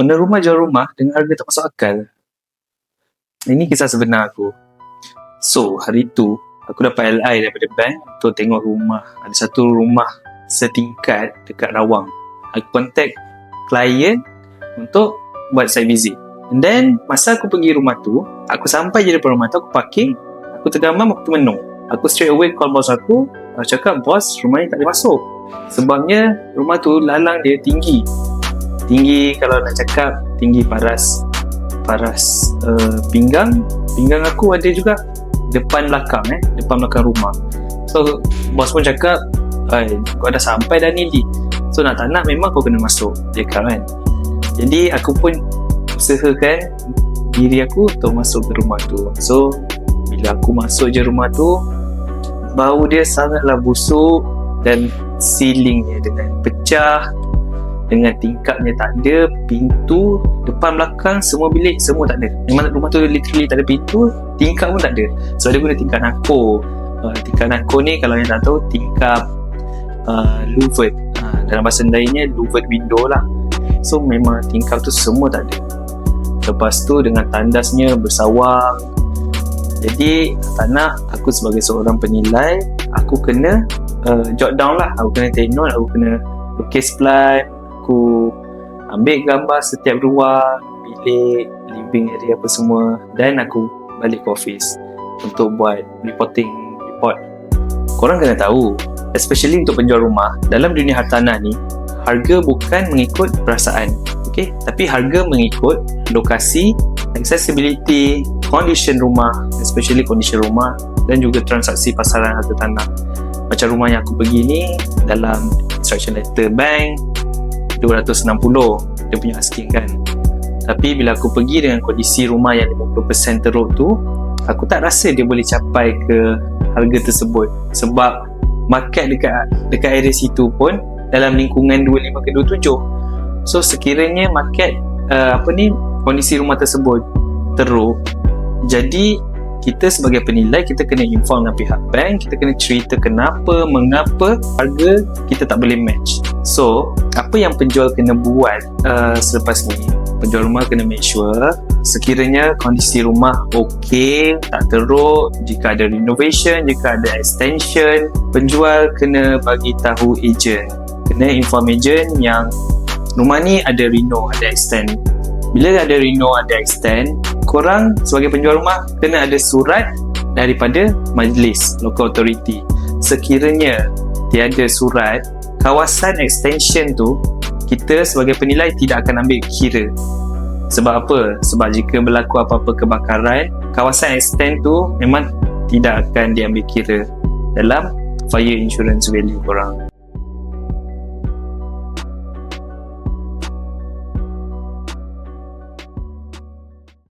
owner rumah jual rumah dengan harga tak masuk akal. Ini kisah sebenar aku. So, hari tu aku dapat LI daripada bank untuk tengok rumah. Ada satu rumah setingkat dekat Rawang. Aku contact klien untuk buat site visit. And then, masa aku pergi rumah tu, aku sampai je depan rumah tu, aku parking, aku tergamam, aku termenung. Aku straight away call bos aku cakap, bos, rumah ni tak boleh masuk. Sebabnya, rumah tu lalang dia tinggi. Tinggi, kalau nak cakap, tinggi paras pinggang aku ada juga depan belakang rumah. So bos pun cakap, kau dah sampai dah ni, so nak tak nak memang kau kena masuk, dia kan. Jadi aku pun usahakan diri aku untuk masuk ke rumah tu. So bila aku masuk je rumah tu, bau dia sangatlah busuk dan ceilingnya dengan pecah, dengan tingkapnya tak ada, pintu depan belakang semua bilik semua tak ada. Memang rumah tu literally tak ada pintu, tingkap pun tak ada. So dia guna tingkap nako. Tingkap nako ni kalau yang tak tahu, tingkap louvered, dalam bahasa lainnya louvered window lah. So memang tingkap tu semua tak ada. Lepas tu dengan tandasnya bersawang. Jadi tak nak, aku sebagai seorang penilai, aku kena jot down lah. Aku kena take note, aku kena lukis plan, aku ambil gambar setiap ruang, bilik, living area apa semua, dan aku balik ke office untuk buat report. Korang kena tahu, especially untuk penjual rumah, dalam dunia hartanah ni, harga bukan mengikut perasaan, okay? Tapi harga mengikut lokasi, accessibility, condition rumah, especially condition rumah, dan juga transaksi pasaran harta tanah. Macam rumah yang aku pergi ni, dalam instruction letter bank 260 dia punya asking kan. Tapi bila aku pergi dengan kondisi rumah yang 50% teruk tu, aku tak rasa dia boleh capai ke harga tersebut. Sebab market dekat area situ pun dalam lingkungan 25 ke 27. So sekiranya market kondisi rumah tersebut teruk, jadi kita sebagai penilai, kita kena inform dengan pihak bank, kita kena cerita mengapa harga kita tak boleh match. So apa yang penjual kena buat selepas ni, penjual rumah kena make sure sekiranya kondisi rumah okey, tak teruk, jika ada renovation, jika ada extension, penjual kena bagi tahu ejen, kena inform ejen yang rumah ni ada reno, ada extend. Bila ada reno, ada extend, korang sebagai penjual rumah kena ada surat daripada majlis local authority. Sekiranya tiada surat, kawasan extension tu kita sebagai penilai tidak akan ambil kira. Sebab apa? Sebab jika berlaku apa-apa kebakaran, kawasan extend tu memang tidak akan diambil kira dalam fire insurance value korang.